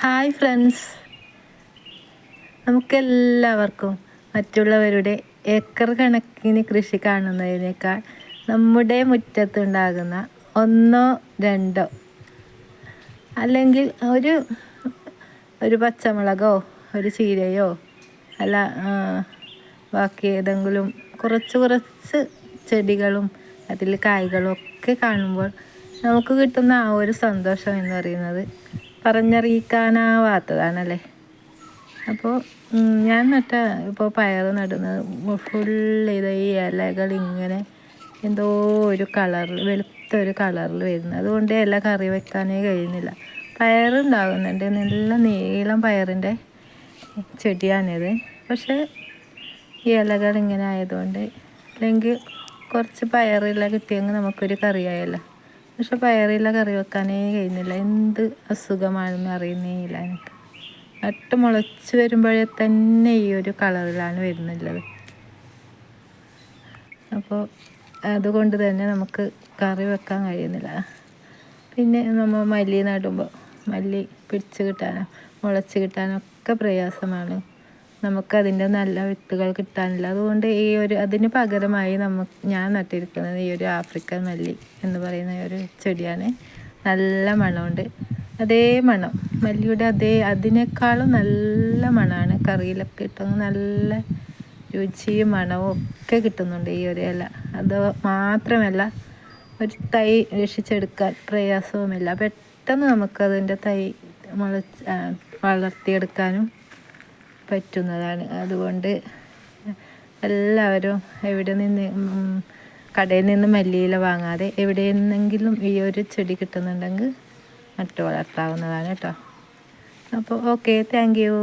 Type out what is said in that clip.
Hi friends, നമുക്കെല്ലാവർക്കും മറ്റുള്ളവരുടെ acre കണക്കിന് കൃഷി കാണുന്നതിനേക്കാൾ നമ്മുടെ മുറ്റത്തുണ്ടാകുന്ന ഒന്നോ രണ്ടോ അല്ലെങ്കിൽ ഒരു പച്ചമുളകോ ഒരു ചീരയോ അല്ല ബാക്കി ഏതെങ്കിലും കുറച്ച് ചെടികളും അതിൽ കായ്കളും ഒക്കെ കാണുമ്പോൾ നമുക്ക് കിട്ടുന്ന ആ ഒരു സന്തോഷം എന്ന് പറയുന്നത് പറഞ്ഞറിയിക്കാനാവാത്തതാണല്ലേ. അപ്പോൾ ഞാൻ ഇപ്പോൾ പയർ നടുന്നത് ഫുള്ള് ഈ ഇലകൾ ഇങ്ങനെ എന്തോ ഒരു കളറിൽ വെളുത്തൊരു കളറിൽ വരുന്നത്, അതുകൊണ്ട് ഇല കറി വെക്കാനേ കഴിയുന്നില്ല. പയറുണ്ടാകുന്നുണ്ട്, നല്ല നീളം പയറിൻ്റെ ചെടിയാണിത്. പക്ഷേ ഈ ഇലകൾ ഇങ്ങനെ ആയതുകൊണ്ട്, അല്ലെങ്കിൽ കുറച്ച് പയറില കിട്ടിയെങ്കിൽ നമുക്കൊരു കറിയായല്ലോ. പക്ഷെ പയറില കറി വെക്കാനേ കഴിയുന്നില്ല. എന്ത് അസുഖമാണെന്ന് അറിയുന്നേ ഇല്ല എനിക്ക്. നട്ട് മുളച്ച് വരുമ്പോഴേ തന്നെ ഈ ഒരു കളറിലാണ് വരുന്നുള്ളത്. അപ്പോൾ അതുകൊണ്ട് തന്നെ നമുക്ക് കറി വെക്കാൻ കഴിയുന്നില്ല. പിന്നെ നമ്മൾ മല്ലി നടുമ്പോൾ മല്ലി പിടിച്ച് കിട്ടാനോ മുളച്ച് കിട്ടാനൊക്കെ പ്രയാസമാണ്. നമുക്കതിൻ്റെ നല്ല വിത്തുകൾ കിട്ടാനില്ല. അതുകൊണ്ട് അതിന് പകരമായി ഞാൻ നട്ടിരിക്കുന്നത് ഈ ഒരു ആഫ്രിക്കൻ മല്ലി എന്ന് പറയുന്ന ഒരു ചെടിയാണ്. നല്ല മണമുണ്ട്, അതേ മണം മല്ലിയുടെ അതിനേക്കാളും നല്ല മണമാണ്. കറിയിലൊക്കെ ഇട്ടെങ്കിൽ നല്ല രുചിയും മണവും ഒക്കെ കിട്ടുന്നുണ്ട് ഈ ഒരു ഇല. അത് മാത്രമല്ല, ഒരു തൈ രക്ഷിച്ചെടുക്കാൻ പ്രയാസവുമില്ല. പെട്ടെന്ന് നമുക്കതിൻ്റെ തൈ വളർത്തിയെടുക്കാനും പറ്റുന്നതാണ്. അതുകൊണ്ട് എല്ലാവരും കടയിൽ നിന്ന് മല്ലിയില വാങ്ങാതെ എവിടെ നിന്നെങ്കിലും ഈ ഒരു ചെടി കിട്ടുന്നുണ്ടെങ്കിൽ നട്ടു വളർത്താവുന്നതാണ് കേട്ടോ. അപ്പോൾ ഓക്കെ, താങ്ക് യു.